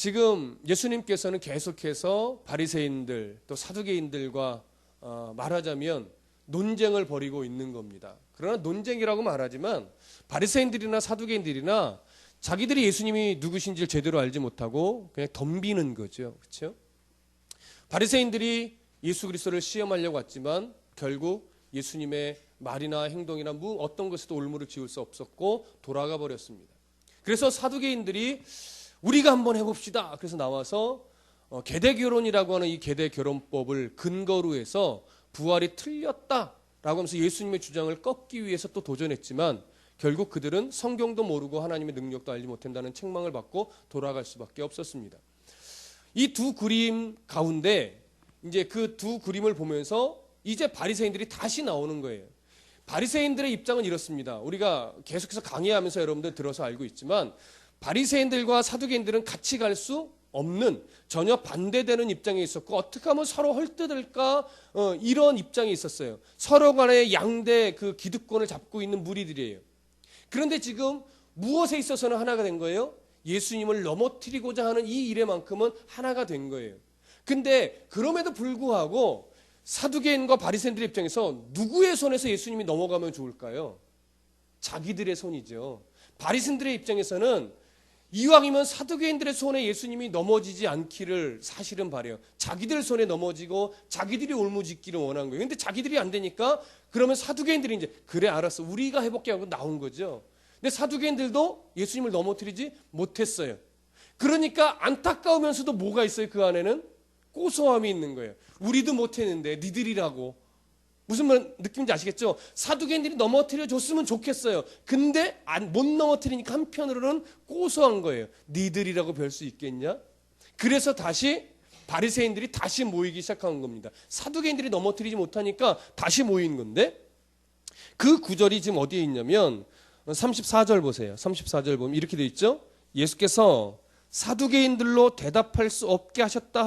지금 예수님께서는 계속해서 바리새인들 또 사두개인들과 말하자면 논쟁을 벌이고 있는 겁니다. 그러나 논쟁이라고 말하지만 바리새인들이나 사두개인들이나 자기들이 예수님이 누구신지를 제대로 알지 못하고 그냥 덤비는 거죠. 그렇죠? 바리새인들이 예수 그리스도를 시험하려고 왔지만 결국 예수님의 말이나 행동이나 어떤 것에도 올무를 지을 수 없었고 돌아가 버렸습니다. 그래서 사두개인들이 우리가 한번 해봅시다. 그래서 나와서 계대결혼이라고 하는 이 계대결혼법을 근거로 해서 부활이 틀렸다라고 하면서 예수님의 주장을 꺾기 위해서 또 도전했지만 결국 그들은 성경도 모르고 하나님의 능력도 알지 못한다는 책망을 받고 돌아갈 수밖에 없었습니다. 이 두 그림 가운데 이제 그 두 그림을 보면서 이제 바리새인들이 다시 나오는 거예요. 바리새인들의 입장은 이렇습니다. 우리가 계속해서 강의하면서 여러분들 들어서 알고 있지만 바리새인들과 사두개인들은 같이 갈 수 없는 전혀 반대되는 입장에 있었고 어떻게 하면 서로 헐뜯을까 이런 입장에 있었어요. 서로 간에 양대 그 기득권을 잡고 있는 무리들이에요. 그런데 지금 무엇에 있어서는 하나가 된 거예요? 예수님을 넘어뜨리고자 하는 이 일에만큼은 하나가 된 거예요. 근데 그럼에도 불구하고 사두개인과 바리새인들의 입장에서 누구의 손에서 예수님이 넘어가면 좋을까요? 자기들의 손이죠. 바리새인들의 입장에서는 이왕이면 사두개인들의 손에 예수님이 넘어지지 않기를 사실은 바래요. 자기들 손에 넘어지고 자기들이 올무짓기를 원한 거예요. 근데 자기들이 안 되니까 그러면 사두개인들이 이제 그래 알았어 우리가 해볼게 하고 나온 거죠. 근데 사두개인들도 예수님을 넘어뜨리지 못했어요. 그러니까 안타까우면서도 뭐가 있어요? 그 안에는 고소함이 있는 거예요. 우리도 못했는데 니들이라고. 무슨 말 느낌인지 아시겠죠? 사두개인들이 넘어뜨려 줬으면 좋겠어요. 근데 못 넘어뜨리니까 한편으로는 고소한 거예요. 니들이라고 별 수 있겠냐? 그래서 다시 바리새인들이 다시 모이기 시작한 겁니다. 사두개인들이 넘어뜨리지 못하니까 다시 모인 건데 그 구절이 지금 어디에 있냐면 34절 보세요. 34절 보면 이렇게 돼 있죠? 예수께서 사두개인들로 대답할 수 없게 하셨다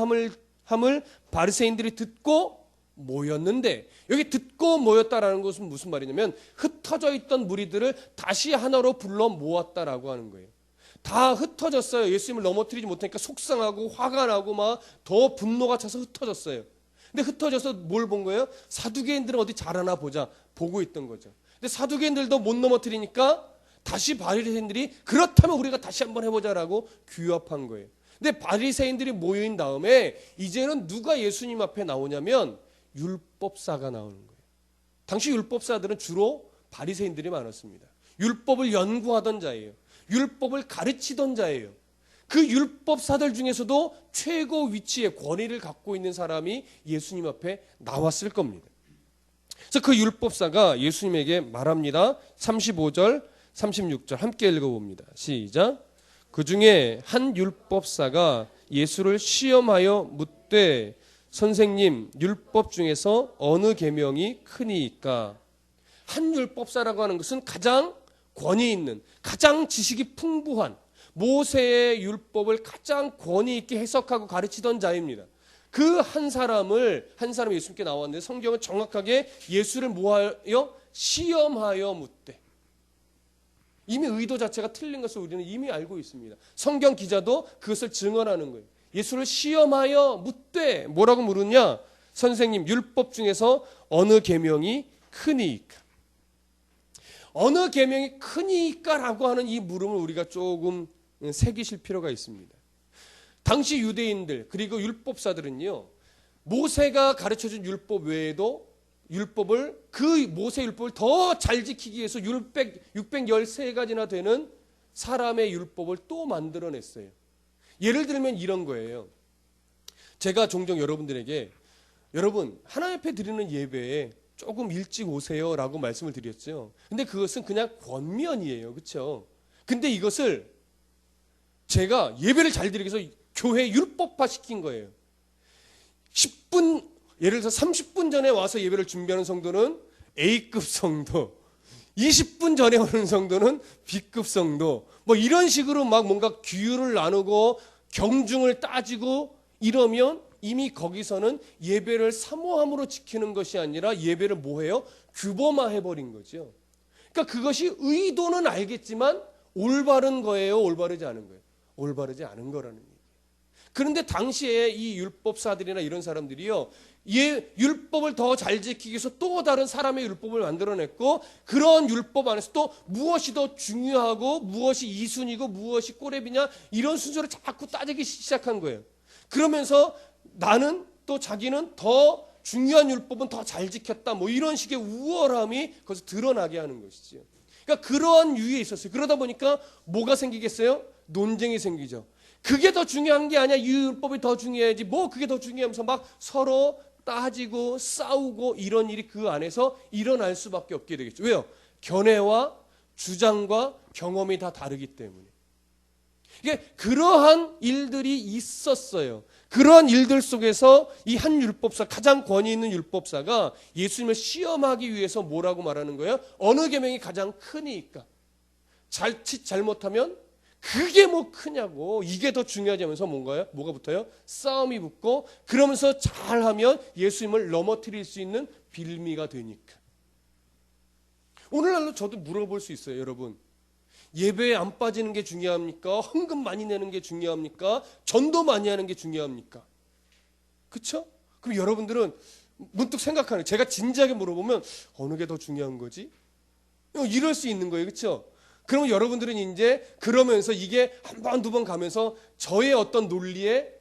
함을 바리새인들이 듣고 모였는데 여기 듣고 모였다라는 것은 무슨 말이냐면 흩어져 있던 무리들을 다시 하나로 불러 모았다라고 하는 거예요. 다 흩어졌어요. 예수님을 넘어뜨리지 못하니까 속상하고 화가 나고 막 더 분노가 차서 흩어졌어요. 근데 흩어져서 뭘 본 거예요? 사두개인들은 어디 잘하나 보자 보고 있던 거죠. 근데 사두개인들도 못 넘어뜨리니까 다시 바리새인들이 그렇다면 우리가 다시 한번 해보자라고 규합한 거예요. 근데 바리새인들이 모인 다음에 이제는 누가 예수님 앞에 나오냐면 율법사가 나오는 거예요. 당시 율법사들은 주로 바리새인들이 많았습니다. 율법을 연구하던 자예요. 율법을 가르치던 자예요. 그 율법사들 중에서도 최고 위치의 권위를 갖고 있는 사람이 예수님 앞에 나왔을 겁니다. 그래서 그 율법사가 예수님에게 말합니다. 35절, 36절 함께 읽어봅니다. 시작. 그 중에 한 율법사가 예수를 시험하여 묻되 선생님, 율법 중에서 어느 계명이 크니이까? 한 율법사라고 하는 것은 가장 권위 있는, 가장 지식이 풍부한 모세의 율법을 가장 권위 있게 해석하고 가르치던 자입니다. 그 한 사람이 예수님께 나왔는데 성경은 정확하게 예수를 뭐하여? 시험하여 묻되. 이미 의도 자체가 틀린 것을 우리는 이미 알고 있습니다. 성경 기자도 그것을 증언하는 거예요. 예수를 시험하여 묻되 뭐라고 물으냐? 선생님 율법 중에서 어느 계명이 크니이까? 어느 계명이 크니이까라고 하는 이 물음을 우리가 조금 새기실 필요가 있습니다. 당시 유대인들 그리고 율법사들은요. 모세가 가르쳐준 율법 외에도 그 모세 율법을 더 잘 지키기 위해서 613가지나 되는 사람의 율법을 또 만들어냈어요. 예를 들면 이런 거예요. 제가 종종 여러분들에게 여러분 하나님 앞에 드리는 예배에 조금 일찍 오세요 라고 말씀을 드렸죠. 근데 그것은 그냥 권면이에요. 그렇죠? 근데 이것을 제가 예배를 잘 드리기 위해서 교회 율법화 시킨 거예요. 10분 예를 들어서 30분 전에 와서 예배를 준비하는 성도는 A급 성도, 20분 전에 오는 성도는 B급 성도, 뭐 이런 식으로 막 뭔가 규율을 나누고 경중을 따지고 이러면 이미 거기서는 예배를 사모함으로 지키는 것이 아니라 예배를 뭐해요? 규범화해버린 거죠. 그러니까 그것이 의도는 알겠지만 올바른 거예요? 올바르지 않은 거예요? 올바르지 않은 거라는 얘기예요. 그런데 당시에 이 율법사들이나 이런 사람들이요, 율법을 더 잘 지키기 위해서 또 다른 사람의 율법을 만들어냈고, 그런 율법 안에서 또 무엇이 더 중요하고 무엇이 이순이고 무엇이 꼬레비냐, 이런 순서를 자꾸 따지기 시작한 거예요. 그러면서 나는 또 자기는 더 중요한 율법은 더 잘 지켰다, 뭐 이런 식의 우월함이 거기서 드러나게 하는 것이죠. 그러니까 그러한 유의에 있었어요. 그러다 보니까 뭐가 생기겠어요? 논쟁이 생기죠. 그게 더 중요한 게 아니야, 이 율법이 더 중요해야지, 뭐 그게 더 중요하면서 막 서로 따지고 싸우고 이런 일이 그 안에서 일어날 수밖에 없게 되겠죠. 왜요? 견해와 주장과 경험이 다 다르기 때문에. 이게 그러한 일들이 있었어요. 그러한 일들 속에서 이 한 율법사, 가장 권위 있는 율법사가 예수님을 시험하기 위해서 뭐라고 말하는 거예요? 어느 계명이 가장 크니까. 잘못하면 그게 뭐 크냐고, 이게 더 중요하지 하면서 뭔가요? 뭐가 붙어요? 싸움이 붙고, 그러면서 잘하면 예수님을 넘어뜨릴 수 있는 빌미가 되니까. 오늘날로 저도 물어볼 수 있어요, 여러분. 예배에 안 빠지는 게 중요합니까? 헌금 많이 내는 게 중요합니까? 전도 많이 하는 게 중요합니까? 그렇죠? 그럼 여러분들은 문득 생각하는, 제가 진지하게 물어보면 어느 게 더 중요한 거지? 이럴 수 있는 거예요, 그렇죠? 그러면 여러분들은 이제 그러면서 이게 한 번, 두 번 가면서 저의 어떤 논리에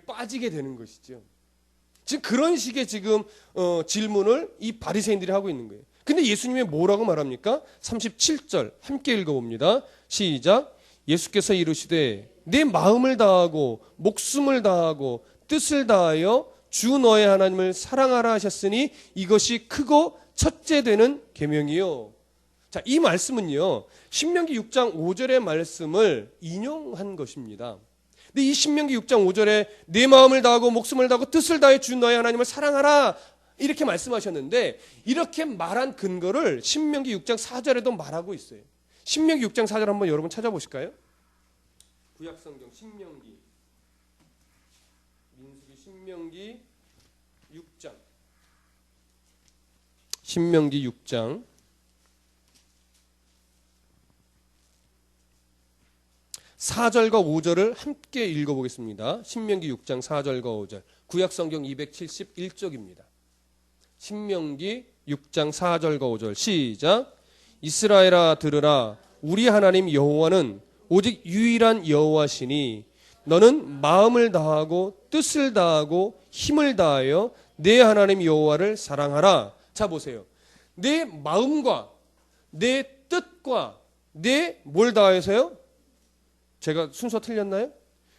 빠지게 되는 것이죠. 지금 그런 식의 지금 질문을 이 바리새인들이 하고 있는 거예요. 근데 예수님이 뭐라고 말합니까? 37절 함께 읽어봅니다. 시작. 예수께서 이르시되 내 마음을 다하고 목숨을 다하고 뜻을 다하여 주 너의 하나님을 사랑하라 하셨으니 이것이 크고 첫째 되는 계명이요. 자, 이 말씀은요, 신명기 6장 5절의 말씀을 인용한 것입니다. 근데 이 신명기 6장 5절에 내 마음을 다하고 목숨을 다하고 뜻을 다해 주 너의 하나님을 사랑하라 이렇게 말씀하셨는데, 이렇게 말한 근거를 신명기 6장 4절에도 말하고 있어요. 신명기 6장 4절 한번 여러분 찾아보실까요? 구약성경 신명기, 민수기 신명기 6장, 신명기 6장 4절과 5절을 함께 읽어보겠습니다. 신명기 6장 4절과 5절, 구약성경 271쪽입니다. 신명기 6장 4절과 5절 시작. 이스라엘아 들으라, 우리 하나님 여호와는 오직 유일한 여호와시니 너는 마음을 다하고 뜻을 다하고 힘을 다하여 내 하나님 여호와를 사랑하라. 자 보세요. 내 마음과 내 뜻과 내 뭘 다해서요? 제가 순서 틀렸나요?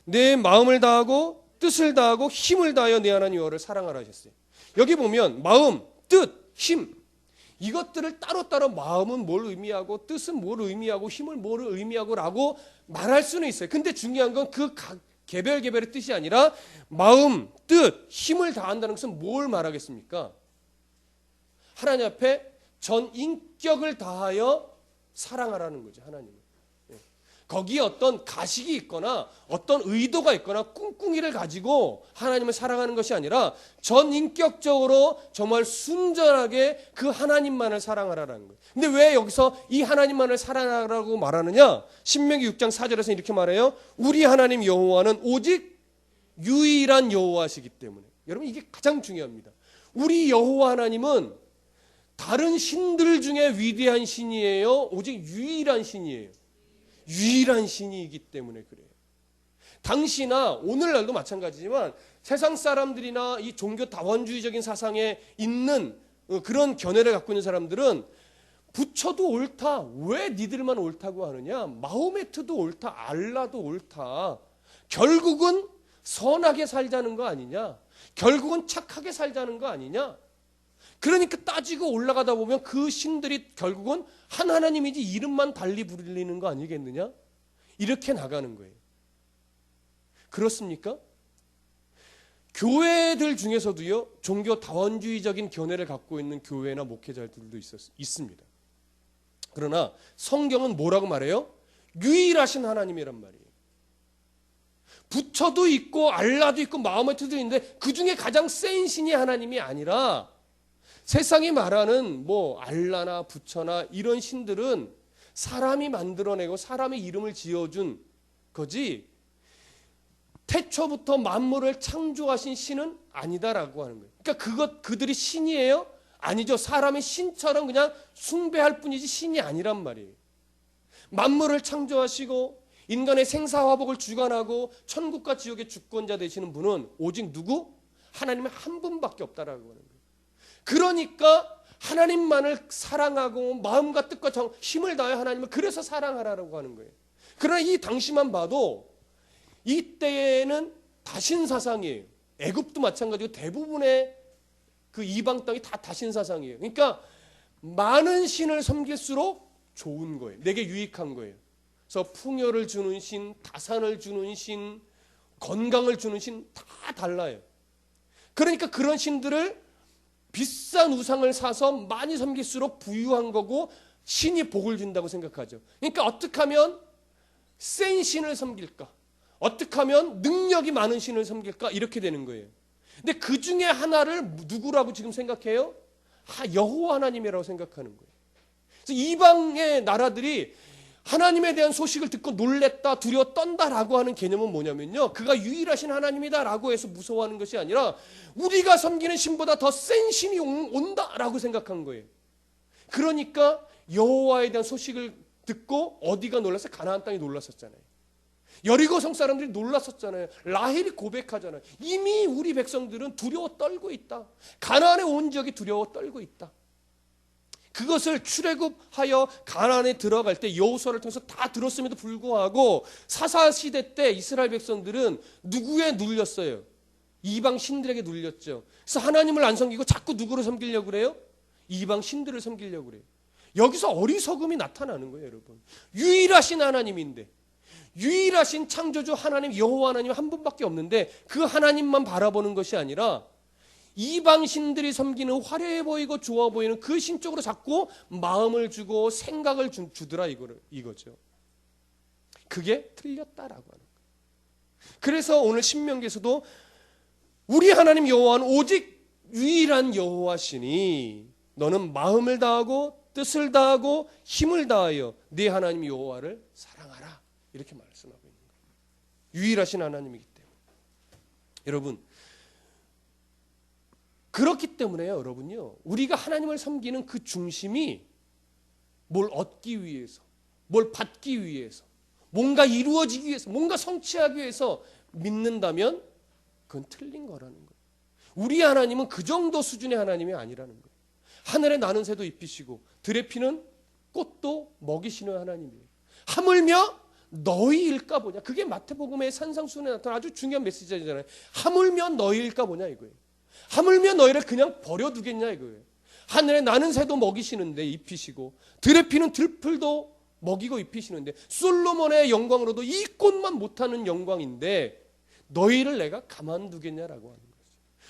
내 마음을 다하고 뜻을 다하고 힘을 다하여 내 하나님 여호와를 사랑하라 하셨어요. 여기 보면 마음, 뜻, 힘, 이것들을 따로따로 마음은 뭘 의미하고 뜻은 뭘 의미하고 힘을 뭘 의미하고 라고 말할 수는 있어요. 근데 중요한 건 그 개별의 뜻이 아니라 마음, 뜻, 힘을 다한다는 것은 뭘 말하겠습니까? 하나님 앞에 전 인격을 다하여 사랑하라는 거죠, 하나님은. 거기에 어떤 가식이 있거나 어떤 의도가 있거나 꿍꿍이를 가지고 하나님을 사랑하는 것이 아니라 전 인격적으로 정말 순전하게 그 하나님만을 사랑하라는 거예요. 근데 왜 여기서 이 하나님만을 사랑하라고 말하느냐? 신명기 6장 4절에서 이렇게 말해요. 우리 하나님 여호와는 오직 유일한 여호와시기 때문에. 여러분, 이게 가장 중요합니다. 우리 여호와 하나님은 다른 신들 중에 위대한 신이에요? 오직 유일한 신이에요? 유일한 신이기 때문에 그래요. 당시나 오늘날도 마찬가지지만 세상 사람들이나 이 종교 다원주의적인 사상에 있는 그런 견해를 갖고 있는 사람들은 부처도 옳다, 왜 니들만 옳다고 하느냐, 마호메트도 옳다, 알라도 옳다, 결국은 선하게 살자는 거 아니냐, 결국은 착하게 살자는 거 아니냐. 그러니까 따지고 올라가다 보면 그 신들이 결국은 한 하나님이지 이름만 달리 부르는 거 아니겠느냐? 이렇게 나가는 거예요. 그렇습니까? 교회들 중에서도요, 종교 다원주의적인 견해를 갖고 있는 교회나 목회자들도 있습니다. 그러나 성경은 뭐라고 말해요? 유일하신 하나님이란 말이에요. 부처도 있고 알라도 있고 마호메트도 있는데 그 중에 가장 센 신이 하나님이 아니라 세상이 말하는 뭐 알라나 부처나 이런 신들은 사람이 만들어내고 사람의 이름을 지어준 거지, 태초부터 만물을 창조하신 신은 아니다라고 하는 거예요. 그러니까 그들이 신이에요? 아니죠. 사람이 신처럼 그냥 숭배할 뿐이지 신이 아니란 말이에요. 만물을 창조하시고 인간의 생사화복을 주관하고 천국과 지옥의 주권자 되시는 분은 오직 누구? 하나님의 한 분밖에 없다라고 하는 거예요. 그러니까 하나님만을 사랑하고 마음과 뜻과 힘을 다해 하나님을 그래서 사랑하라고 하는 거예요. 그러나 이 당시만 봐도 이때에는 다신 사상이에요. 애굽도 마찬가지고 대부분의 그 이방 땅이 다 다신 사상이에요. 그러니까 많은 신을 섬길수록 좋은 거예요. 내게 유익한 거예요. 그래서 풍요를 주는 신, 다산을 주는 신, 건강을 주는 신 다 달라요. 그러니까 그런 신들을 비싼 우상을 사서 많이 섬길수록 부유한 거고 신이 복을 준다고 생각하죠. 그러니까 어떻게 하면 센 신을 섬길까? 어떻게 하면 능력이 많은 신을 섬길까? 이렇게 되는 거예요. 근데 그 중에 하나를 누구라고 지금 생각해요? 여호와 하나님이라고 생각하는 거예요. 그래서 이방의 나라들이 하나님에 대한 소식을 듣고 놀랬다, 두려워 떤다라고 하는 개념은 뭐냐면요, 그가 유일하신 하나님이다라고 해서 무서워하는 것이 아니라 우리가 섬기는 신보다 더 센 신이 온다라고 생각한 거예요. 그러니까 여호와에 대한 소식을 듣고 어디가 놀라서 가나안 땅이 놀랐었잖아요. 여리고 성 사람들이 놀랐었잖아요. 라헬이 고백하잖아요. 이미 우리 백성들은 두려워 떨고 있다. 가나안에 온 지역이 두려워 떨고 있다. 그것을 출애굽하여 가나안에 들어갈 때 여호수아를 통해서 다 들었음에도 불구하고 사사 시대 때 이스라엘 백성들은 누구에 눌렸어요? 이방 신들에게 눌렸죠. 그래서 하나님을 안 섬기고 자꾸 누구를 섬기려고 그래요? 이방 신들을 섬기려고 그래요. 여기서 어리석음이 나타나는 거예요, 여러분. 유일하신 하나님인데, 유일하신 창조주 하나님 여호와 하나님 한 분밖에 없는데 그 하나님만 바라보는 것이 아니라 이방 신들이 섬기는 화려해 보이고 좋아 보이는 그 신 쪽으로 자꾸 마음을 주고 생각을 주더라 이거죠. 그게 틀렸다라고 하는 거예요. 그래서 오늘 신명기에서도 우리 하나님 여호와는 오직 유일한 여호와시니 너는 마음을 다하고 뜻을 다하고 힘을 다하여 네 하나님 여호와를 사랑하라. 이렇게 말씀하고 있는 거예요. 유일하신 하나님이기 때문에. 여러분, 그렇기 때문에요, 여러분요. 우리가 하나님을 섬기는 그 중심이 뭘 얻기 위해서, 뭘 받기 위해서, 뭔가 이루어지기 위해서, 뭔가 성취하기 위해서 믿는다면 그건 틀린 거라는 거예요. 우리 하나님은 그 정도 수준의 하나님이 아니라는 거예요. 하늘에 나는 새도 입히시고 들에 피는 꽃도 먹이시는 하나님이에요. 하물며 너희일까 보냐. 그게 마태복음의 산상수훈에 나타난 아주 중요한 메시지잖아요. 하물며 너희일까 보냐 이거예요. 하물며 너희를 그냥 버려두겠냐 이거예요. 하늘에 나는 새도 먹이시는데 입히시고 들에 피는 들풀도 먹이고 입히시는데 솔로몬의 영광으로도 이 꽃만 못하는 영광인데 너희를 내가 가만두겠냐라고 하는 거죠.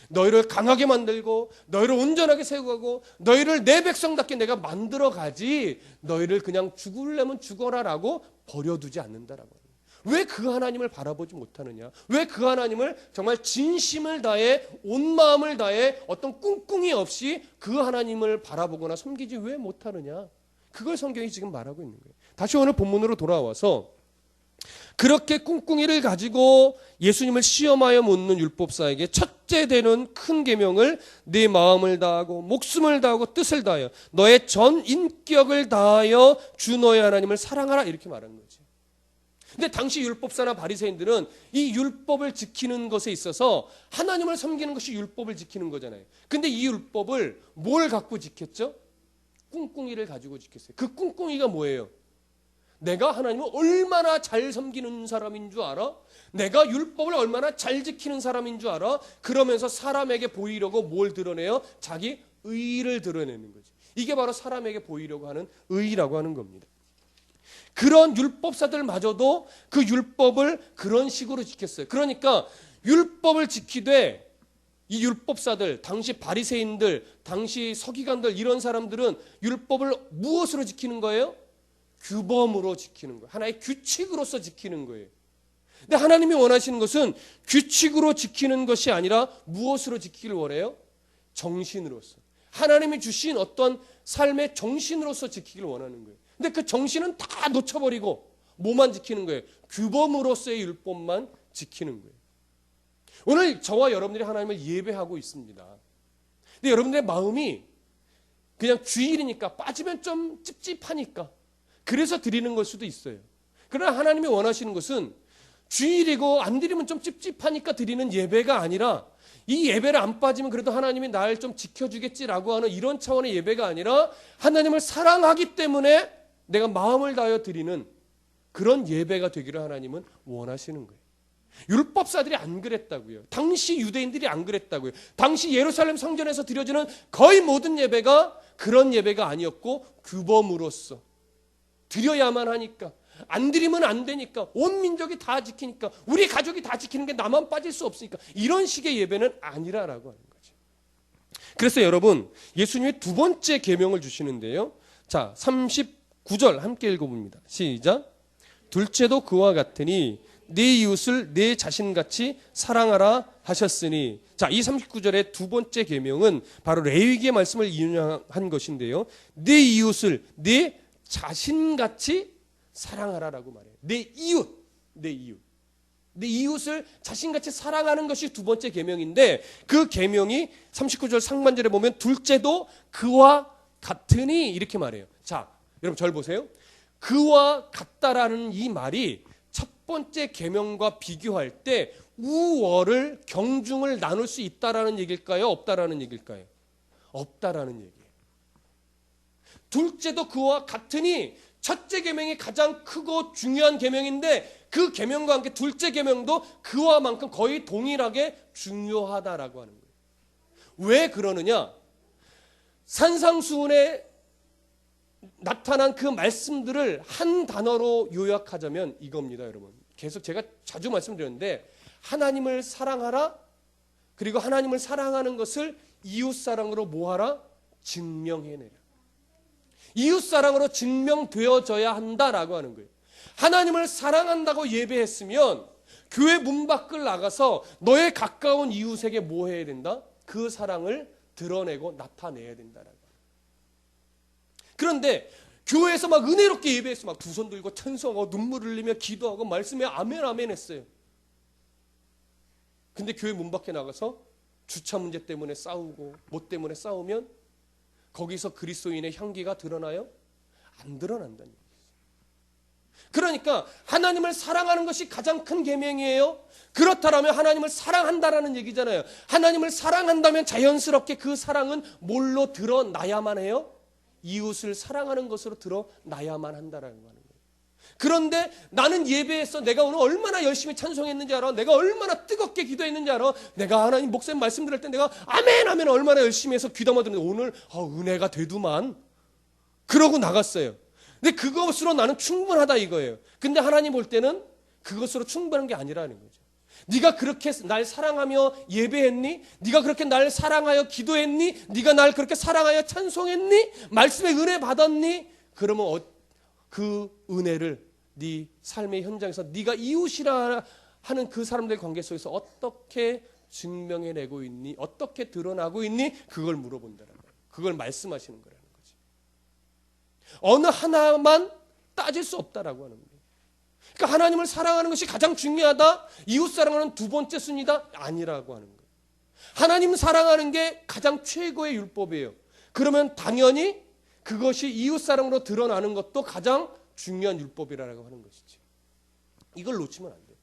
너희를 강하게 만들고 너희를 온전하게 세우고 너희를 내 백성답게 내가 만들어가지 너희를 그냥 죽으려면 죽어라라고 버려두지 않는다라고 하는 거예요. 왜 그 하나님을 바라보지 못하느냐? 왜 그 하나님을 정말 진심을 다해 온 마음을 다해 어떤 꿍꿍이 없이 그 하나님을 바라보거나 섬기지 왜 못하느냐? 그걸 성경이 지금 말하고 있는 거예요. 다시 오늘 본문으로 돌아와서 그렇게 꿍꿍이를 가지고 예수님을 시험하여 묻는 율법사에게 첫째 되는 큰 계명을 네 마음을 다하고 목숨을 다하고 뜻을 다하여 너의 전 인격을 다하여 주 너의 하나님을 사랑하라 이렇게 말하는 거지. 근데 당시 율법사나 바리새인들은 이 율법을 지키는 것에 있어서 하나님을 섬기는 것이 율법을 지키는 거잖아요. 근데 이 율법을 뭘 갖고 지켰죠? 꿍꿍이를 가지고 지켰어요. 그 꿍꿍이가 뭐예요? 내가 하나님을 얼마나 잘 섬기는 사람인 줄 알아? 내가 율법을 얼마나 잘 지키는 사람인 줄 알아? 그러면서 사람에게 보이려고 뭘 드러내요? 자기 의를 드러내는 거지. 이게 바로 사람에게 보이려고 하는 의라고 하는 겁니다. 그런 율법사들마저도 그 율법을 그런 식으로 지켰어요. 그러니까 율법을 지키되 이 율법사들, 당시 바리새인들, 당시 서기관들 이런 사람들은 율법을 무엇으로 지키는 거예요? 규범으로 지키는 거예요. 하나의 규칙으로서 지키는 거예요. 근데 하나님이 원하시는 것은 규칙으로 지키는 것이 아니라 무엇으로 지키기를 원해요? 정신으로서. 하나님이 주신 어떤 삶의 정신으로서 지키기를 원하는 거예요. 근데 그 정신은 다 놓쳐버리고 뭐만 지키는 거예요? 규범으로서의 율법만 지키는 거예요. 오늘 저와 여러분들이 하나님을 예배하고 있습니다. 근데 여러분들의 마음이 그냥 주일이니까 빠지면 좀 찝찝하니까 그래서 드리는 걸 수도 있어요. 그러나 하나님이 원하시는 것은 주일이고 안 드리면 좀 찝찝하니까 드리는 예배가 아니라 이 예배를 안 빠지면 그래도 하나님이 날 좀 지켜주겠지라고 하는 이런 차원의 예배가 아니라 하나님을 사랑하기 때문에 내가 마음을 다하여 드리는 그런 예배가 되기를 하나님은 원하시는 거예요. 율법사들이 안 그랬다고요. 당시 유대인들이 안 그랬다고요. 당시 예루살렘 성전에서 드려지는 거의 모든 예배가 그런 예배가 아니었고 규범으로서 드려야만 하니까 안 드리면 안 되니까 온 민족이 다 지키니까 우리 가족이 다 지키는 게 나만 빠질 수 없으니까 이런 식의 예배는 아니라라고 하는 거죠. 그래서 여러분 예수님이 두 번째 계명을 주시는데요. 자 39절 함께 읽어봅니다. 시작. 둘째도 그와 같으니 네 이웃을 내 자신같이 사랑하라 하셨으니. 자, 이 39절의 두 번째 계명은 바로 레위기의 말씀을 인용한 것인데요. 네 이웃을 내 자신같이 사랑하라라고 말해요. 내 이웃을 자신같이 사랑하는 것이 두 번째 계명인데 그 계명이 39절 상반절에 보면 둘째도 그와 같으니 이렇게 말해요. 자, 여러분 절 보세요. 그와 같다라는 이 말이 첫 번째 계명과 비교할 때 우월을 경중을 나눌 수 있다라는 얘기일까요? 없다라는 얘기일까요? 없다라는 얘기예요. 둘째도 그와 같으니 첫째 계명이 가장 크고 중요한 계명인데 그 계명과 함께 둘째 계명도 그와만큼 거의 동일하게 중요하다라고 하는 거예요. 왜 그러느냐? 산상수훈에 나타난 그 말씀들을 한 단어로 요약하자면 이겁니다, 여러분. 계속 제가 자주 말씀드렸는데 하나님을 사랑하라. 그리고 하나님을 사랑하는 것을 이웃사랑으로 뭐하라? 증명해내라. 이웃사랑으로 증명되어져야 한다라고 하는 거예요. 하나님을 사랑한다고 예배했으면 교회 문 밖을 나가서 너의 가까운 이웃에게 뭐 해야 된다? 그 사랑을 드러내고 나타내야 된다라고. 그런데 교회에서 막 은혜롭게 예배해서 막 두 손 들고 찬송하고 눈물 흘리며 기도하고 말씀에 아멘 아멘 했어요. 근데 교회 문 밖에 나가서 주차 문제 때문에 싸우고 뭐 때문에 싸우면 거기서 그리스도인의 향기가 드러나요? 안 드러난다는 얘기예요. 그러니까 하나님을 사랑하는 것이 가장 큰 계명이에요. 그렇다면 하나님을 사랑한다라는 얘기잖아요. 하나님을 사랑한다면 자연스럽게 그 사랑은 뭘로 드러나야만 해요? 이웃을 사랑하는 것으로 드러나야만 한다라는 거예요. 그런데 나는 예배에서 내가 오늘 얼마나 열심히 찬송했는지 알아? 내가 얼마나 뜨겁게 기도했는지 알아? 내가 하나님 목사님 말씀 들을 때 내가 아멘 아멘 얼마나 열심히 해서 귀담아 듣는데 오늘 은혜가 되두만 그러고 나갔어요. 근데 그것으로 나는 충분하다 이거예요. 근데 하나님 볼 때는 그것으로 충분한 게 아니라는 거죠. 네가 그렇게 날 사랑하며 예배했니? 네가 그렇게 날 사랑하여 기도했니? 네가 날 그렇게 사랑하여 찬송했니? 말씀의 은혜 받았니? 그러면 그 은혜를 네 삶의 현장에서 네가 이웃이라 하는 그 사람들의 관계 속에서 어떻게 증명해내고 있니? 어떻게 드러나고 있니? 그걸 물어본다는 거예요. 그걸 말씀하시는 거라는 거지. 어느 하나만 따질 수 없다라고 하는 거예요. 그러니까 하나님을 사랑하는 것이 가장 중요하다. 이웃 사랑하는 두 번째 순위다. 아니라고 하는 거예요. 하나님 사랑하는 게 가장 최고의 율법이에요. 그러면 당연히 그것이 이웃 사랑으로 드러나는 것도 가장 중요한 율법이라고 하는 것이죠. 이걸 놓치면 안 돼요.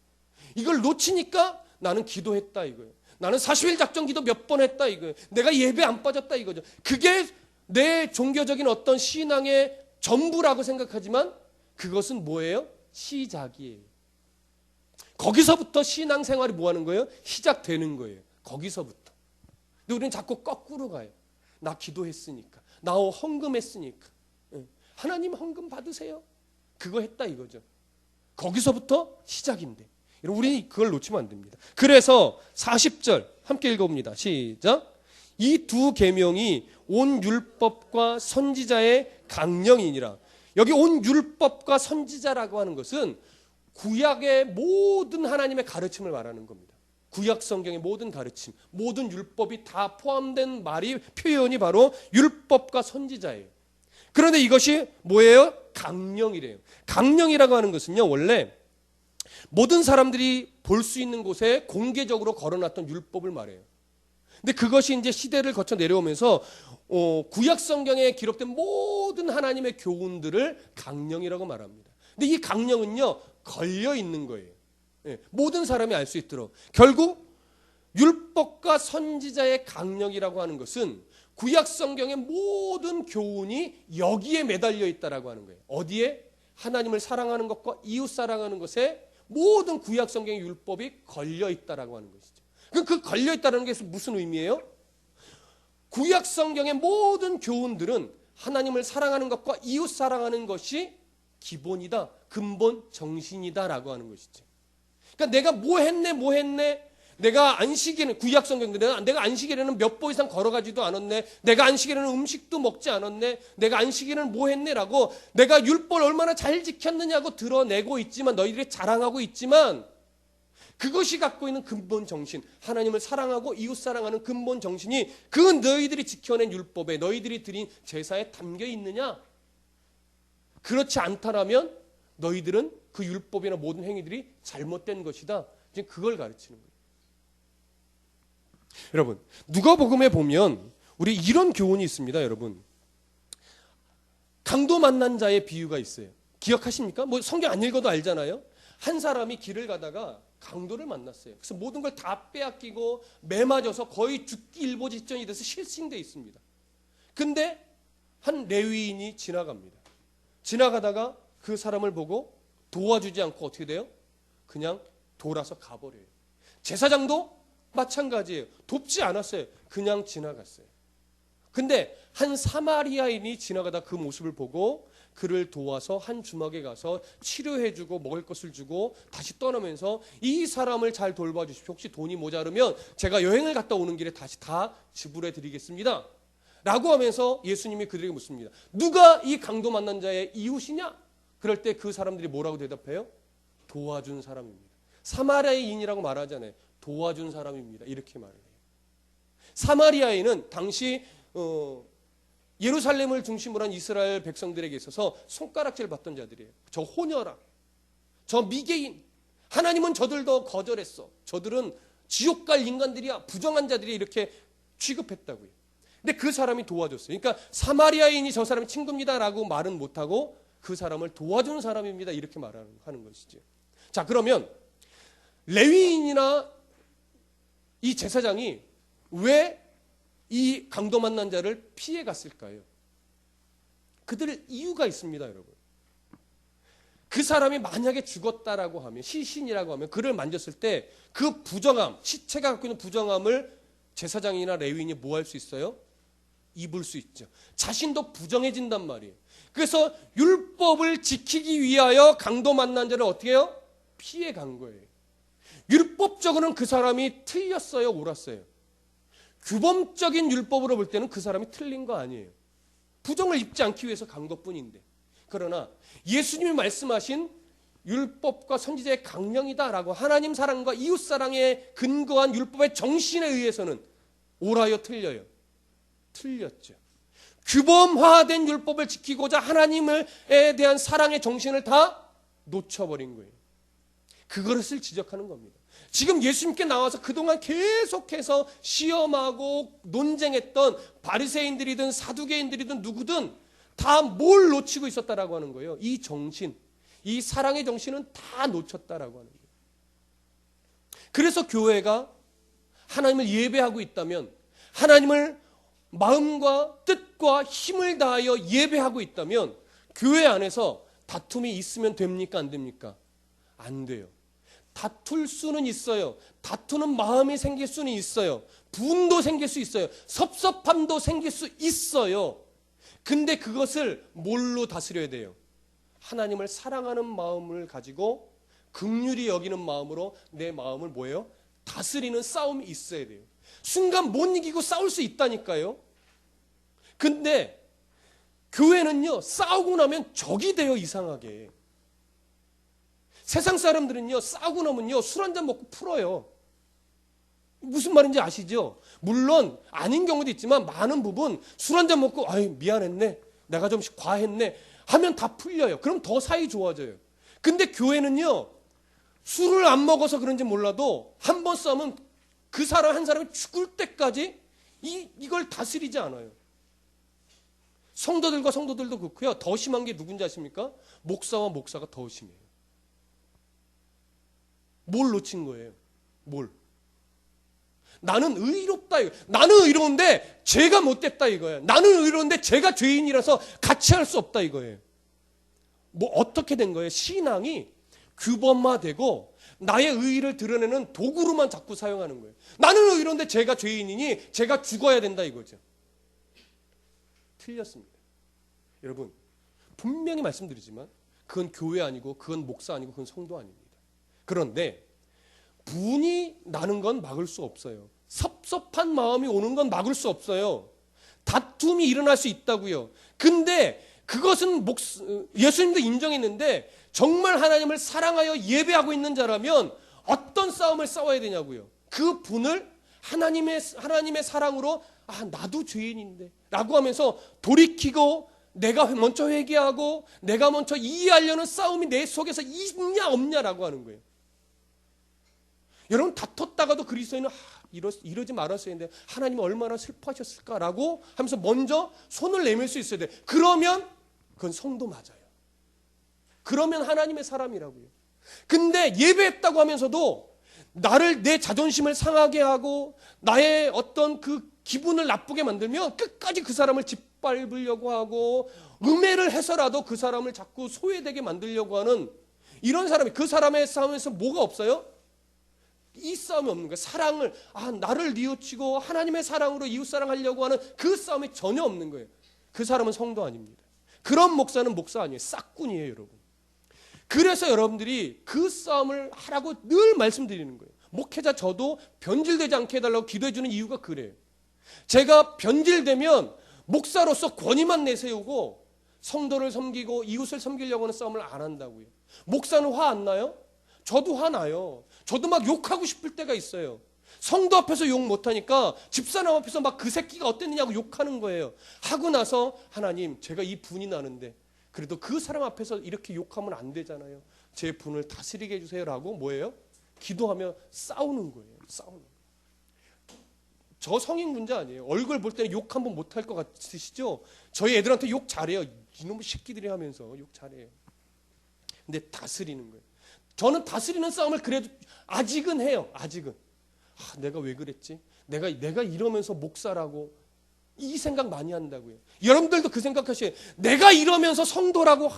이걸 놓치니까 나는 기도했다 이거예요. 나는 40일 작정 기도 몇 번 했다 이거예요. 내가 예배 안 빠졌다 이거죠. 그게 내 종교적인 어떤 신앙의 전부라고 생각하지만 그것은 뭐예요? 시작이에요. 거기서부터 신앙생활이 뭐 하는 거예요? 시작되는 거예요. 거기서부터. 근데 우리는 자꾸 거꾸로 가요. 나 기도했으니까. 나 헌금했으니까. 하나님 헌금 받으세요. 그거 했다 이거죠. 거기서부터 시작인데. 우리 그걸 놓치면 안 됩니다. 그래서 40절 함께 읽어봅니다. 시작. 이 두 계명이 온 율법과 선지자의 강령이니라. 여기 온 율법과 선지자라고 하는 것은 구약의 모든 하나님의 가르침을 말하는 겁니다. 구약 성경의 모든 가르침, 모든 율법이 다 포함된 말이 표현이 바로 율법과 선지자예요. 그런데 이것이 뭐예요? 강령이래요. 강령이라고 하는 것은요, 원래 모든 사람들이 볼 수 있는 곳에 공개적으로 걸어놨던 율법을 말해요. 근데 그것이 이제 시대를 거쳐 내려오면서 구약 성경에 기록된 모든 하나님의 교훈들을 강령이라고 말합니다. 근데 이 강령은요, 걸려 있는 거예요. 예, 모든 사람이 알 수 있도록. 결국 율법과 선지자의 강령이라고 하는 것은 구약 성경의 모든 교훈이 여기에 매달려 있다라고 하는 거예요. 어디에? 하나님을 사랑하는 것과 이웃 사랑하는 것에 모든 구약 성경의 율법이 걸려 있다라고 하는 것이죠. 그럼 그 걸려 있다는 게 무슨 의미예요? 구약 성경의 모든 교훈들은 하나님을 사랑하는 것과 이웃 사랑하는 것이 기본이다, 근본 정신이다라고 하는 것이죠. 그러니까 내가 뭐 했네, 내가 안식일에는, 구약 성경들은 내가 안식일에는 몇 보 이상 걸어가지도 않았네, 내가 안식일에는 음식도 먹지 않았네, 내가 안식일에는 뭐 했네라고 내가 율법을 얼마나 잘 지켰느냐고 드러내고 있지만, 너희들이 자랑하고 있지만, 그것이 갖고 있는 근본 정신, 하나님을 사랑하고 이웃 사랑하는 근본 정신이 그 너희들이 지켜낸 율법에, 너희들이 드린 제사에 담겨 있느냐? 그렇지 않다라면 너희들은 그 율법이나 모든 행위들이 잘못된 것이다. 이제 그걸 가르치는 거예요. 여러분, 누가복음에 보면 우리 이런 교훈이 있습니다. 여러분, 강도 만난 자의 비유가 있어요. 기억하십니까? 뭐 성경 안 읽어도 알잖아요. 한 사람이 길을 가다가 강도를 만났어요. 그래서 모든 걸 다 빼앗기고 매맞아서 거의 죽기 일보 직전이 돼서 실신돼 있습니다. 근데 한 레위인이 지나갑니다. 지나가다가 그 사람을 보고 도와주지 않고 어떻게 돼요? 그냥 돌아서 가버려요. 제사장도 마찬가지예요. 돕지 않았어요. 그냥 지나갔어요. 근데 한 사마리아인이 지나가다 그 모습을 보고 그를 도와서 한 주막에 가서 치료해주고 먹을 것을 주고 다시 떠나면서 이 사람을 잘 돌봐주십시오. 혹시 돈이 모자르면 제가 여행을 갔다 오는 길에 다시 다 지불해 드리겠습니다. 라고 하면서 예수님이 그들에게 묻습니다. 누가 이 강도 만난 자의 이웃이냐? 그럴 때 그 사람들이 뭐라고 대답해요? 도와준 사람입니다. 사마리아인이라고 말하잖아요. 도와준 사람입니다. 이렇게 말을 해요. 사마리아인은 당시 예루살렘을 중심으로 한 이스라엘 백성들에게 있어서 손가락질 받던 자들이에요. 저 혼혈아, 저 미개인, 하나님은 저들도 거절했어. 저들은 지옥 갈 인간들이야, 부정한 자들이 이렇게 취급했다고요. 근데 그 사람이 도와줬어요. 그러니까 사마리아인이 저 사람이 친구입니다라고 말은 못하고 그 사람을 도와준 사람입니다. 이렇게 말하는 것이죠. 자, 그러면 레위인이나 이 제사장이 왜 이 강도 만난 자를 피해 갔을까요? 그들 이유가 있습니다, 여러분. 그 사람이 만약에 죽었다라고 하면, 시신이라고 하면 그를 만졌을 때 그 부정함, 시체가 갖고 있는 부정함을 제사장이나 레위인이 뭐 할 수 있어요? 입을 수 있죠. 자신도 부정해진단 말이에요. 그래서 율법을 지키기 위하여 강도 만난 자를 어떻게 해요? 피해 간 거예요. 율법적으로는 그 사람이 틀렸어요, 옳았어요? 규범적인 율법으로 볼 때는 그 사람이 틀린 거 아니에요. 부정을 입지 않기 위해서 간 것뿐인데. 그러나 예수님이 말씀하신 율법과 선지자의 강령이다라고 하나님 사랑과 이웃 사랑에 근거한 율법의 정신에 의해서는 옳아요, 틀려요? 틀렸죠. 규범화된 율법을 지키고자 하나님에 대한 사랑의 정신을 다 놓쳐버린 거예요. 그것을 지적하는 겁니다. 지금 예수님께 나와서 그동안 계속해서 시험하고 논쟁했던 바리새인들이든 사두개인들이든 누구든 다 뭘 놓치고 있었다라고 하는 거예요. 이 정신, 이 사랑의 정신은 다 놓쳤다라고 하는 거예요. 그래서 교회가 하나님을 예배하고 있다면, 하나님을 마음과 뜻과 힘을 다하여 예배하고 있다면 교회 안에서 다툼이 있으면 됩니까? 안 됩니까? 안 돼요. 다툴 수는 있어요. 다투는 마음이 생길 수는 있어요. 분도 생길 수 있어요. 섭섭함도 생길 수 있어요. 근데 그것을 뭘로 다스려야 돼요? 하나님을 사랑하는 마음을 가지고 긍휼히 여기는 마음으로 내 마음을 뭐예요? 다스리는 싸움이 있어야 돼요. 순간 못 이기고 싸울 수 있다니까요. 근데 교회는요, 싸우고 나면 적이 돼요, 이상하게. 세상 사람들은요, 싸우고 나면요, 술 한잔 먹고 풀어요. 무슨 말인지 아시죠? 물론 아닌 경우도 있지만 많은 부분 술 한잔 먹고 아유 미안했네, 내가 좀 과했네 하면 다 풀려요. 그럼 더 사이 좋아져요. 근데 교회는요, 술을 안 먹어서 그런지 몰라도 한 번 싸우면 그 사람 한 사람이 죽을 때까지 이걸 다스리지 않아요. 성도들도 그렇고요. 더 심한 게 누군지 아십니까? 목사와 목사가 더 심해요. 뭘 놓친 거예요? 뭘? 나는 의롭다. 나는 의로운데 죄가 못됐다 이거예요. 나는 의로운데 죄가 죄인이라서 같이 할 수 없다 이거예요. 뭐 어떻게 된 거예요? 신앙이 규범화되고 나의 의의를 드러내는 도구로만 자꾸 사용하는 거예요. 나는 의로운데 제가 죄인이니 제가 죽어야 된다 이거죠. 틀렸습니다. 여러분, 분명히 말씀드리지만 그건 교회 아니고 그건 목사 아니고 그건 성도 아닙니다. 그런데 분이 나는 건 막을 수 없어요. 섭섭한 마음이 오는 건 막을 수 없어요. 다툼이 일어날 수 있다고요. 근데 그것은 예수님도 인정했는데 정말 하나님을 사랑하여 예배하고 있는 자라면 어떤 싸움을 싸워야 되냐고요. 그 분을 하나님의 사랑으로 나도 죄인인데 라고 하면서 돌이키고 내가 먼저 회개하고 내가 먼저 이해하려는 싸움이 내 속에서 있냐 없냐라고 하는 거예요. 여러분 다퉜다가도 그리스도인은 이러지 말았어야 했는데 하나님은 얼마나 슬퍼하셨을까라고 하면서 먼저 손을 내밀 수 있어야 돼. 그러면 그건 성도 맞아요. 그러면 하나님의 사람이라고요. 근데 예배했다고 하면서도 나를 내 자존심을 상하게 하고 나의 어떤 그 기분을 나쁘게 만들면 끝까지 그 사람을 짓밟으려고 하고 음해를 해서라도 그 사람을 자꾸 소외되게 만들려고 하는 이런 사람이 그 사람의 싸움에서 뭐가 없어요? 이 싸움이 없는 거예요. 사랑을 나를 뉘우치고 하나님의 사랑으로 이웃사랑하려고 하는 그 싸움이 전혀 없는 거예요. 그 사람은 성도 아닙니다. 그런 목사는 목사 아니에요. 싹군이에요, 여러분. 그래서 여러분들이 그 싸움을 하라고 늘 말씀드리는 거예요. 목회자 저도 변질되지 않게 해달라고 기도해 주는 이유가 그래요. 제가 변질되면 목사로서 권위만 내세우고 성도를 섬기고 이웃을 섬기려고 하는 싸움을 안 한다고요. 목사는 화 안 나요? 저도 화나요. 저도 막 욕하고 싶을 때가 있어요. 성도 앞에서 욕 못하니까 집사람 앞에서 막 그 새끼가 어땠느냐고 욕하는 거예요. 하고 나서 하나님 제가 이 분이 나는데 그래도 그 사람 앞에서 이렇게 욕하면 안 되잖아요. 제 분을 다스리게 해주세요라고 뭐예요? 기도하며 싸우는 거예요. 싸우는 거예요. 저 성인 문제 아니에요. 얼굴 볼 때는 욕 한번 못할 것 같으시죠? 저희 애들한테 욕 잘해요. 이놈의 새끼들이 하면서 욕 잘해요. 근데 다스리는 거예요. 저는 다스리는 싸움을 그래도 아직은 해요. 아직은. 내가 왜 그랬지? 내가 이러면서 목사라고 이 생각 많이 한다고요. 여러분들도 그 생각하셔요. 내가 이러면서 성도라고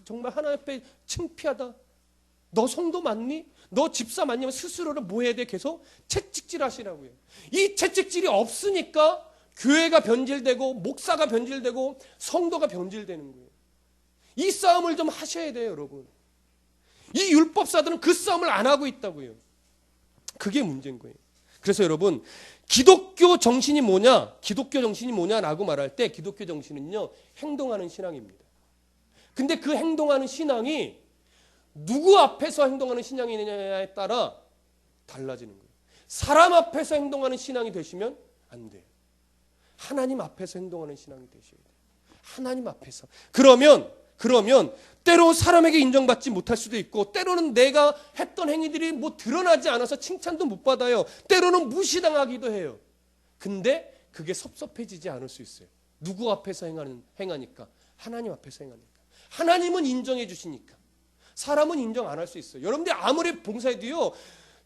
정말 하나님 앞에 창피하다. 너 성도 맞니? 너 집사 맞냐면 스스로를 뭐 해야 돼? 계속 채찍질 하시라고요. 이 채찍질이 없으니까 교회가 변질되고 목사가 변질되고 성도가 변질되는 거예요. 이 싸움을 좀 하셔야 돼요, 여러분. 이 율법사들은 그 싸움을 안 하고 있다고요. 그게 문제인 거예요. 그래서 여러분 기독교 정신이 뭐냐? 기독교 정신이 뭐냐라고 말할 때 기독교 정신은요. 행동하는 신앙입니다. 근데 그 행동하는 신앙이 누구 앞에서 행동하는 신앙이냐에 따라 달라지는 거예요. 사람 앞에서 행동하는 신앙이 되시면 안 돼요. 하나님 앞에서 행동하는 신앙이 되셔야 돼요. 하나님 앞에서. 그러면 때로 사람에게 인정받지 못할 수도 있고 때로는 내가 했던 행위들이 뭐 드러나지 않아서 칭찬도 못 받아요. 때로는 무시당하기도 해요. 근데 그게 섭섭해지지 않을 수 있어요. 누구 앞에서 행하니까? 하나님 앞에서 행하니까. 하나님은 인정해 주시니까. 사람은 인정 안 할 수 있어요. 여러분들 아무리 봉사해도요.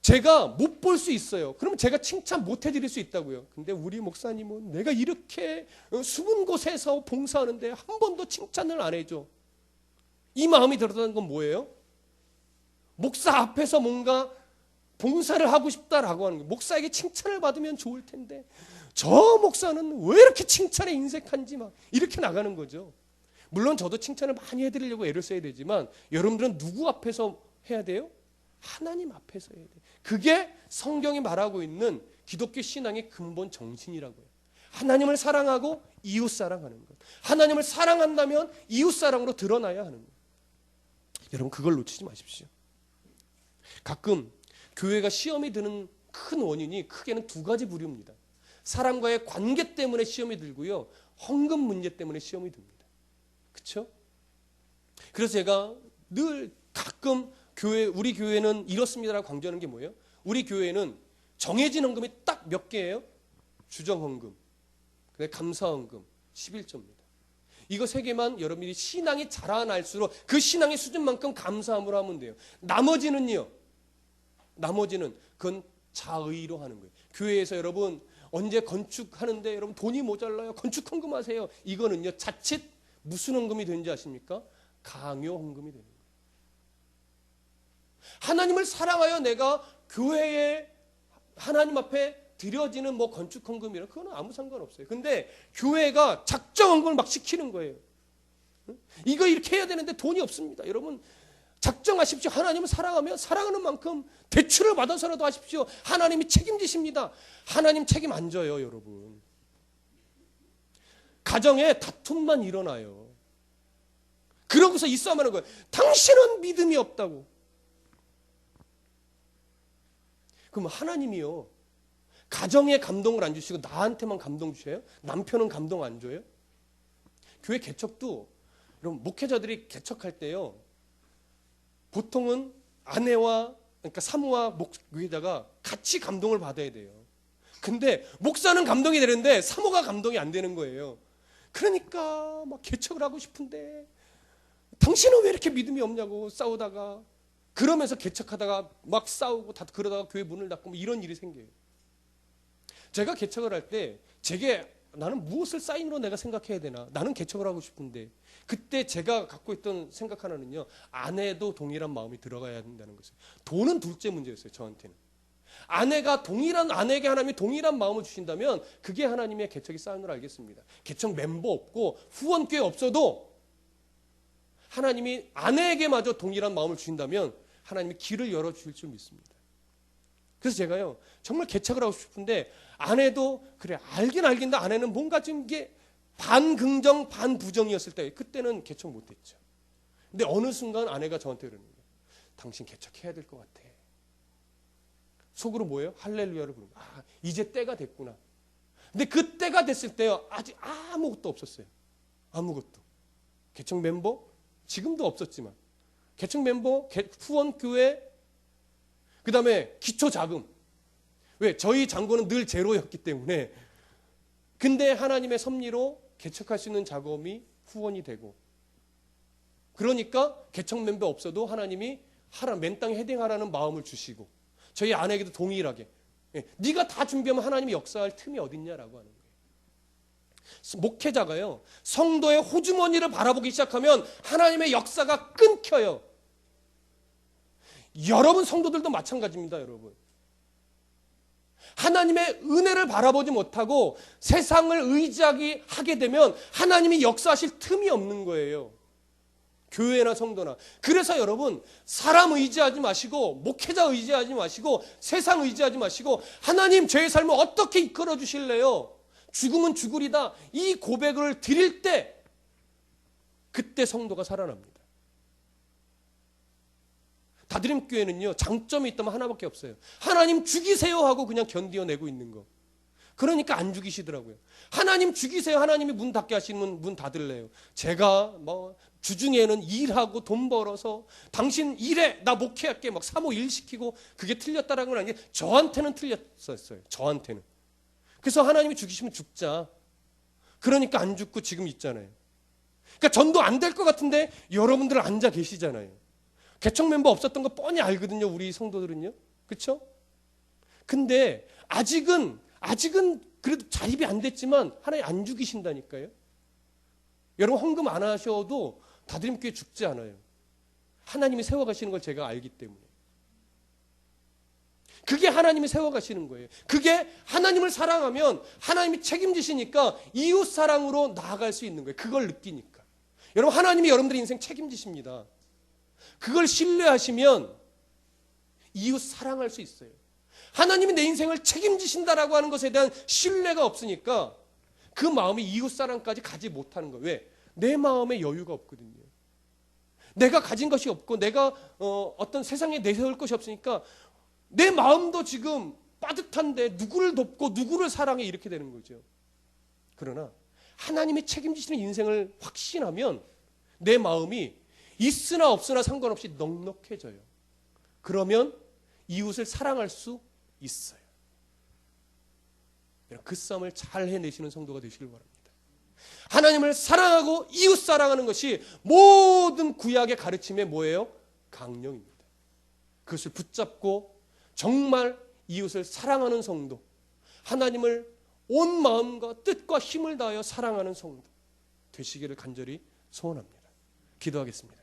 제가 못 볼 수 있어요. 그러면 제가 칭찬 못 해드릴 수 있다고요. 근데 우리 목사님은 내가 이렇게 숨은 곳에서 봉사하는데 한 번도 칭찬을 안 해줘. 이 마음이 들었다는 건 뭐예요? 목사 앞에서 뭔가 봉사를 하고 싶다라고 하는 거예요. 목사에게 칭찬을 받으면 좋을 텐데 저 목사는 왜 이렇게 칭찬에 인색한지 막 이렇게 나가는 거죠. 물론 저도 칭찬을 많이 해드리려고 애를 써야 되지만 여러분들은 누구 앞에서 해야 돼요? 하나님 앞에서 해야 돼요. 그게 성경이 말하고 있는 기독교 신앙의 근본 정신이라고요. 하나님을 사랑하고 이웃 사랑하는 것. 하나님을 사랑한다면 이웃 사랑으로 드러나야 하는 것. 여러분 그걸 놓치지 마십시오. 가끔 교회가 시험이 드는 큰 원인이 크게는 두 가지 부류입니다. 사람과의 관계 때문에 시험이 들고요. 헌금 문제 때문에 시험이 듭니다. 그렇죠? 그래서 제가 늘 가끔 우리 교회는 이렇습니다라고 강조하는 게 뭐예요? 우리 교회는 정해진 헌금이 딱 몇 개예요? 주정헌금, 감사헌금, 11조입니다. 이거 세 개만 여러분이 신앙이 자라날수록 그 신앙의 수준만큼 감사함으로 하면 돼요. 나머지는요. 나머지는 그건 자의로 하는 거예요. 교회에서 여러분 언제 건축하는데 여러분 돈이 모자라요. 건축헌금 하세요. 이거는요. 자칫 무슨 헌금이 되는지 아십니까? 강요헌금이 되는 거예요. 하나님을 사랑하여 내가 교회에 하나님 앞에 드려지는 뭐 건축헌금이나 그거는 아무 상관없어요. 근데 교회가 작정헌금을 막 시키는 거예요. 이거 이렇게 해야 되는데 돈이 없습니다. 여러분 작정하십시오. 하나님을 사랑하면 사랑하는 만큼 대출을 받아서라도 하십시오. 하나님이 책임지십니다. 하나님 책임 안 져요, 여러분. 가정에 다툼만 일어나요. 그러고서 이 싸움하는 거예요. 당신은 믿음이 없다고. 그럼 하나님이요. 가정에 감동을 안 주시고 나한테만 감동 주셔요? 남편은 감동 안 줘요? 교회 개척도 여러분 목회자들이 개척할 때요. 보통은 아내와 그러니까 사모와 목회자가 같이 감동을 받아야 돼요. 근데 목사는 감동이 되는데 사모가 감동이 안 되는 거예요. 그러니까 막 개척을 하고 싶은데 당신은 왜 이렇게 믿음이 없냐고 싸우다가 그러면서 개척하다가 막 싸우고 다 그러다가 교회 문을 닫고 뭐 이런 일이 생겨요. 제가 개척을 할 때 제게 나는 무엇을 사인으로 내가 생각해야 되나? 나는 개척을 하고 싶은데 그때 제가 갖고 있던 생각 하나는요. 아내도 동일한 마음이 들어가야 된다는 것이에요. 돈은 둘째 문제였어요. 저한테는. 아내에게 하나님이 동일한 마음을 주신다면 그게 하나님의 개척의 사인으로 알겠습니다. 개척 멤버 없고 후원교회 없어도 하나님이 아내에게마저 동일한 마음을 주신다면 하나님이 길을 열어주실 줄 믿습니다. 그래서 제가요 정말 개척을 하고 싶은데 아내도 그래 알긴데 아내는 뭔가 좀 이게 반긍정 반부정이었을 때 그때는 개척 못했죠. 근데 어느 순간 아내가 저한테 그러는 거예요. 당신 개척해야 될 것 같아. 속으로 뭐예요? 할렐루야를 부르는 거예요. 아 이제 때가 됐구나. 근데 그 때가 됐을 때요 아직 아무것도 없었어요. 아무것도. 개척 멤버 지금도 없었지만 개척 멤버 후원교회 그 다음에 기초자금. 왜? 저희 잔고는 늘 제로였기 때문에. 근데 하나님의 섭리로 개척할 수 있는 자금이 후원이 되고. 그러니까 개척 멤버 없어도 하나님이 맨 땅에 헤딩하라는 마음을 주시고. 저희 아내에게도 동일하게. 네가 다 준비하면 하나님이 역사할 틈이 어딨냐라고 하는 거예요. 목회자가요. 성도의 호주머니를 바라보기 시작하면 하나님의 역사가 끊겨요. 여러분 성도들도 마찬가지입니다, 여러분. 하나님의 은혜를 바라보지 못하고 세상을 하게 되면 하나님이 역사하실 틈이 없는 거예요. 교회나 성도나. 그래서 여러분 사람 의지하지 마시고 목회자 의지하지 마시고 세상 의지하지 마시고 하나님 저의 삶을 어떻게 이끌어 주실래요? 죽으면 죽으리다. 이 고백을 드릴 때 그때 성도가 살아납니다. 다드림교회는요 장점이 있다면 하나밖에 없어요. 하나님 죽이세요 하고 그냥 견디어내고 있는 거. 그러니까 안 죽이시더라고요. 하나님 죽이세요. 하나님이 문 닫게 하시면 문 닫을래요. 제가 뭐 주중에는 일하고 돈 벌어서 당신 일해 나 목회할게 막 사모 일 시키고 그게 틀렸다라는 건 아니에요. 저한테는 틀렸었어요. 저한테는. 그래서 하나님이 죽이시면 죽자. 그러니까 안 죽고 지금 있잖아요. 그러니까 전도 안 될 것 같은데 여러분들 앉아 계시잖아요. 개척 멤버 없었던 거 뻔히 알거든요. 우리 성도들은요. 그렇죠? 근데 아직은 그래도 자립이 안 됐지만 하나님 안 죽이신다니까요. 여러분 헌금 안 하셔도 다드림교회 죽지 않아요. 하나님이 세워가시는 걸 제가 알기 때문에. 그게 하나님이 세워가시는 거예요. 그게 하나님을 사랑하면 하나님이 책임지시니까 이웃 사랑으로 나아갈 수 있는 거예요. 그걸 느끼니까. 여러분 하나님이 여러분들의 인생 책임지십니다. 그걸 신뢰하시면 이웃 사랑할 수 있어요. 하나님이 내 인생을 책임지신다라고 하는 것에 대한 신뢰가 없으니까 그 마음이 이웃 사랑까지 가지 못하는 거예요. 왜? 내 마음에 여유가 없거든요. 내가 가진 것이 없고 내가 어떤 세상에 내세울 것이 없으니까 내 마음도 지금 빠듯한데 누구를 돕고 누구를 사랑해 이렇게 되는 거죠. 그러나 하나님이 책임지시는 인생을 확신하면 내 마음이 있으나 없으나 상관없이 넉넉해져요. 그러면 이웃을 사랑할 수 있어요. 그 싸움을 잘 해내시는 성도가 되시길 바랍니다. 하나님을 사랑하고 이웃 사랑하는 것이 모든 구약의 가르침의 뭐예요? 강령입니다. 그것을 붙잡고 정말 이웃을 사랑하는 성도, 하나님을 온 마음과 뜻과 힘을 다하여 사랑하는 성도 되시기를 간절히 소원합니다. 기도하겠습니다.